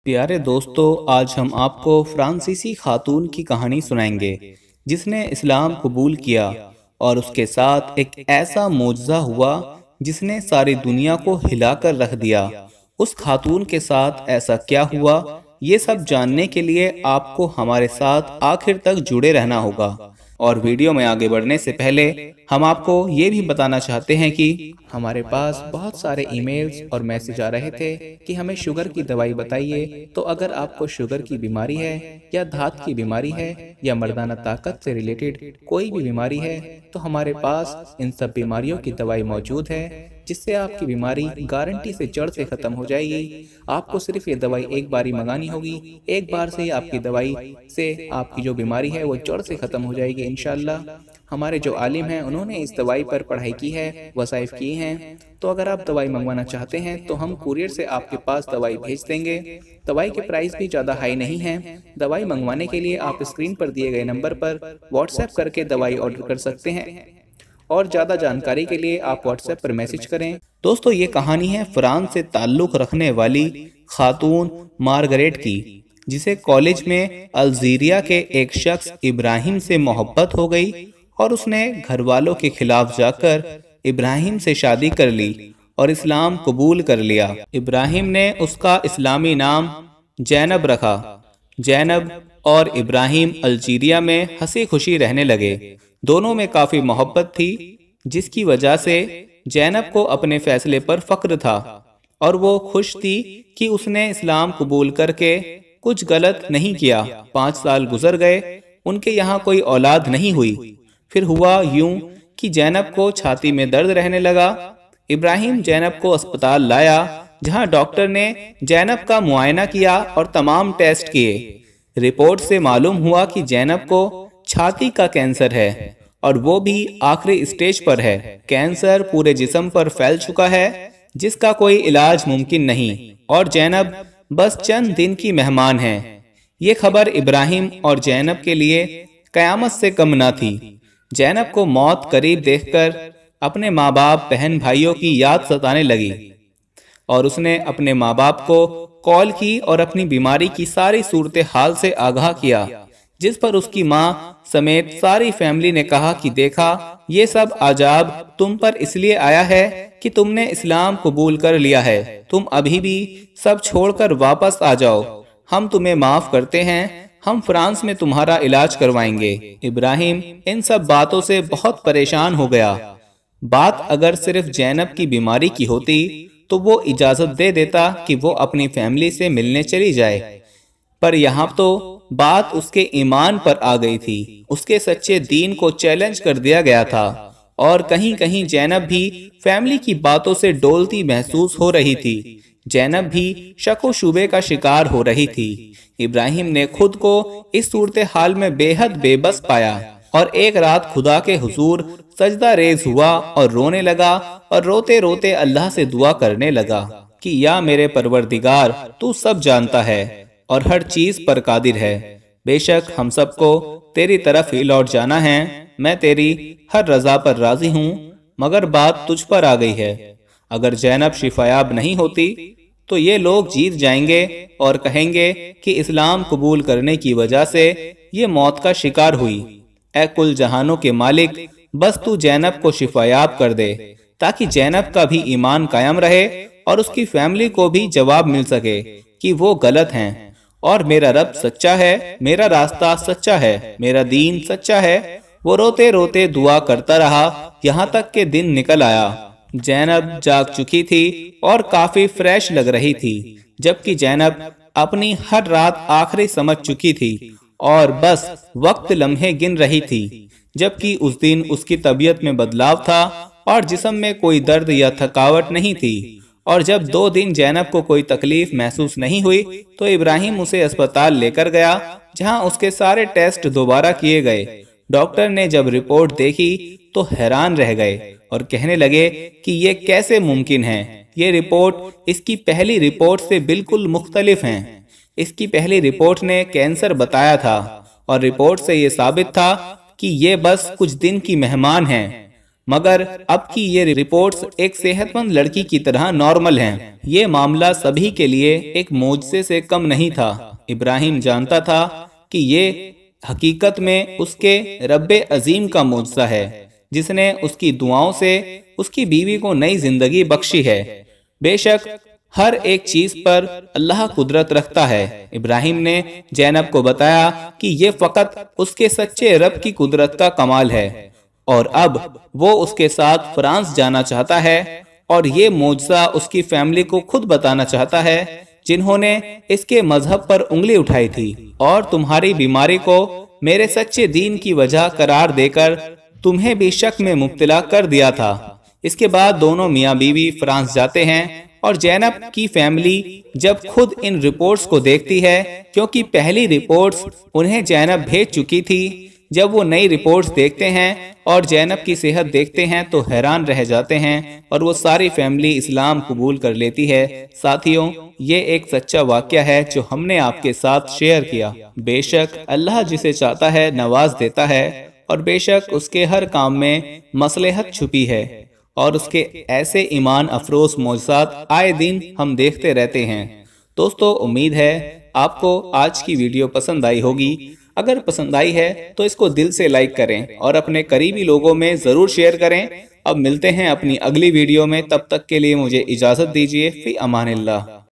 प्यारे दोस्तों, आज हम आपको फ्रांसीसी खातून की कहानी सुनाएंगे जिसने इस्लाम कबूल किया और उसके साथ एक ऐसा मोजज़ा हुआ जिसने सारी दुनिया को हिलाकर रख दिया। उस खातून के साथ ऐसा क्या हुआ, ये सब जानने के लिए आपको हमारे साथ आखिर तक जुड़े रहना होगा। और वीडियो में आगे बढ़ने से पहले हम आपको ये भी बताना चाहते हैं कि हमारे पास बहुत सारे ईमेल्स और मैसेज आ रहे थे कि हमें शुगर की दवाई बताइए। तो अगर आपको शुगर की बीमारी है या धात की बीमारी है या मर्दाना ताकत से रिलेटेड कोई भी बीमारी है तो हमारे पास इन सब बीमारियों की दवाई मौजूद है, जिससे आपकी बीमारी गारंटी से जड़ से खत्म हो जाएगी। आपको सिर्फ ये दवाई एक बार ही मंगानी होगी, एक बार से ही आपकी दवाई से आपकी जो बीमारी है वो जड़ से खत्म हो जाएगी इंशाल्लाह। हमारे जो आलिम हैं उन्होंने इस दवाई पर पढ़ाई की है, वसाइफ किए हैं। तो अगर आप दवाई मंगवाना चाहते हैं तो हम कुरियर से आपके पास दवाई भेज देंगे। दवाई के प्राइस भी ज़्यादा हाई नहीं है। दवाई मंगवाने के लिए आप स्क्रीन पर दिए गए नंबर पर व्हाट्सएप करके दवाई ऑर्डर कर सकते हैं और ज़्यादा जानकारी के लिए आप व्हाट्सएप पर मैसेज करें। दोस्तों, ये कहानी है फ्रांस से ताल्लुक़ रखने वाली खातून मार्गरेट की, जिसे कॉलेज में अल्जीरिया के एक शख्स इब्राहिम से मोहब्बत हो गई और उसने घर वालों के खिलाफ जाकर इब्राहिम से शादी कर ली और इस्लाम कबूल कर लिया। इब्राहिम ने उसका इस्लामी नाम जैनब रखा। जैनब और इब्राहिम अल्जीरिया में हंसी खुशी रहने लगे। दोनों में काफ़ी मोहब्बत थी, जिसकी वजह से जैनब को अपने फैसले पर फख्र था और वो खुश थी कि उसने इस्लाम कबूल करके कुछ गलत नहीं किया। 5 साल गुजर गए, उनके यहाँ कोई औलाद नहीं हुई। फिर हुआ यूं कि जैनब को छाती में दर्द रहने लगा। इब्राहिम जैनब को अस्पताल लाया, जहाँ डॉक्टर ने जैनब का मुआयना किया और तमाम टेस्ट किए। रिपोर्ट से मालूम हुआ कि जैनब को छाती का कैंसर है और वो भी आखिरी स्टेज पर है। कैंसर पूरे जिस्म पर फैल चुका है, जिसका कोई इलाज मुमकिन नहीं और जैनब बस चंद दिन की मेहमान है। ये खबर इब्राहिम और जैनब के लिए कयामत से कम न थी। जैनब को मौत करीब देखकर अपने माँ बाप बहन भाइयों की याद सताने लगी और उसने अपने माँ बाप को कॉल की और अपनी बीमारी की सारी सूरत हाल से आगाह किया, जिस पर उसकी माँ समेत सारी फैमिली ने कहा कि देखा, ये सब आजाब तुम पर इसलिए आया है कि तुमने इस्लाम कबूल कर लिया है। तुम अभी भी सब छोड़कर वापस आ जाओ, हम तुम्हें माफ करते हैं, हम फ्रांस में तुम्हारा इलाज करवाएंगे। इब्राहिम इन सब बातों से बहुत परेशान हो गया। बात अगर सिर्फ जैनब की बीमारी की होती तो वो इजाजत दे देता कि वो अपनी फैमिली से मिलने चली जाए, पर यहाँ तो बात उसके ईमान पर आ गई थी। उसके सच्चे दीन को चैलेंज कर दिया गया था और कहीं कहीं जैनब भी फैमिली की बातों से डोलती महसूस हो रही थी। जैनब भी शको शुबे का शिकार हो रही थी। इब्राहिम ने खुद को इस सूरत हाल में बेहद बेबस पाया और एक रात खुदा के हुजूर सजदा रेज हुआ और रोने लगा और रोते रोते अल्लाह से दुआ करने लगा कि या मेरे परवरदिगार, तू सब जानता है और हर चीज पर कादिर है। बेशक हम सबको तेरी तरफ ही लौट जाना है। मैं तेरी हर रजा पर राजी हूँ, मगर बात तुझ पर आ गई है। अगर जैनब शिफायाब नहीं होती तो ये लोग जीत जाएंगे और कहेंगे कि इस्लाम कबूल करने की वजह से ये मौत का शिकार हुई। ए कुल जहानों के मालिक, बस तू जैनब को शिफायाब कर दे ताकि जैनब का भी ईमान कायम रहे और उसकी फैमिली को भी जवाब मिल सके कि वो गलत हैं और मेरा रब सच्चा है, मेरा रास्ता सच्चा है, मेरा दीन सच्चा है। वो रोते रोते दुआ करता रहा, यहाँ तक के दिन निकल आया। जैनब जाग चुकी थी और काफी फ्रेश लग रही थी, जबकि जैनब अपनी हर रात आखिरी समझ चुकी थी और बस वक्त लम्हे गिन रही थी। जबकि उस दिन उसकी तबीयत में बदलाव था और जिस्म में कोई दर्द या थकावट नहीं थी। और जब 2 दिन जैनब को कोई तकलीफ महसूस नहीं हुई तो इब्राहिम उसे अस्पताल लेकर गया, जहां उसके सारे टेस्ट दोबारा किए गए। डॉक्टर ने जब रिपोर्ट देखी तो हैरान रह गए और कहने लगे कि ये कैसे मुमकिन है। ये रिपोर्ट इसकी पहली रिपोर्ट से बिल्कुल मुख्तलिफ है। इसकी पहली रिपोर्ट ने कैंसर बताया था और रिपोर्ट से ये साबित था कि ये बस कुछ दिन की मेहमान हैं। मगर अब की ये रिपोर्ट्स एक सेहतमंद लड़की की तरह नॉर्मल हैं। ये मामला सभी के लिए एक मोजज़े से कम नहीं था। इब्राहिम जानता था कि ये हकीकत में उसके रब्बे अजीम का मोजज़ा है, जिसने उसकी दुआओं से उसकी बीवी को नई जिंदगी बख्शी है। बेशक हर एक चीज पर अल्लाह कुदरत रखता है। इब्राहिम ने जैनब को बताया कि ये फकत उसके सच्चे रब की कुदरत का कमाल है और अब वो उसके साथ फ्रांस जाना चाहता है और ये मोजज़ा उसकी फैमिली को खुद बताना चाहता है, जिन्होंने इसके मजहब पर उंगली उठाई थी और तुम्हारी बीमारी को मेरे सच्चे दीन की वजह करार देकर तुम्हें भी शक में मुब्तला कर दिया था। इसके बाद दोनों मियाँ बीवी फ्रांस जाते हैं और जैनब की फैमिली जब खुद इन रिपोर्ट्स को देखती है, क्योंकि पहली रिपोर्ट्स उन्हें जैनब भेज चुकी थी, जब वो नई रिपोर्ट्स देखते हैं और जैनब की सेहत देखते हैं तो हैरान रह जाते हैं और वो सारी फैमिली इस्लाम कबूल कर लेती है। साथियों, ये एक सच्चा वाक़या है जो हमने आपके साथ शेयर किया। बेशक अल्लाह जिसे चाहता है नवाज देता है और बेशक उसके हर काम में मसलहत छुपी है और उसके ऐसे ईमान अफरोज मौजज़ात आए दिन हम देखते रहते हैं। दोस्तों, उम्मीद है आपको आज की वीडियो पसंद आई होगी। अगर पसंद आई है तो इसको दिल से लाइक करें और अपने करीबी लोगों में ज़रूर शेयर करें। अब मिलते हैं अपनी अगली वीडियो में, तब तक के लिए मुझे इजाज़त दीजिए। फ़ी अमानिल्लाह।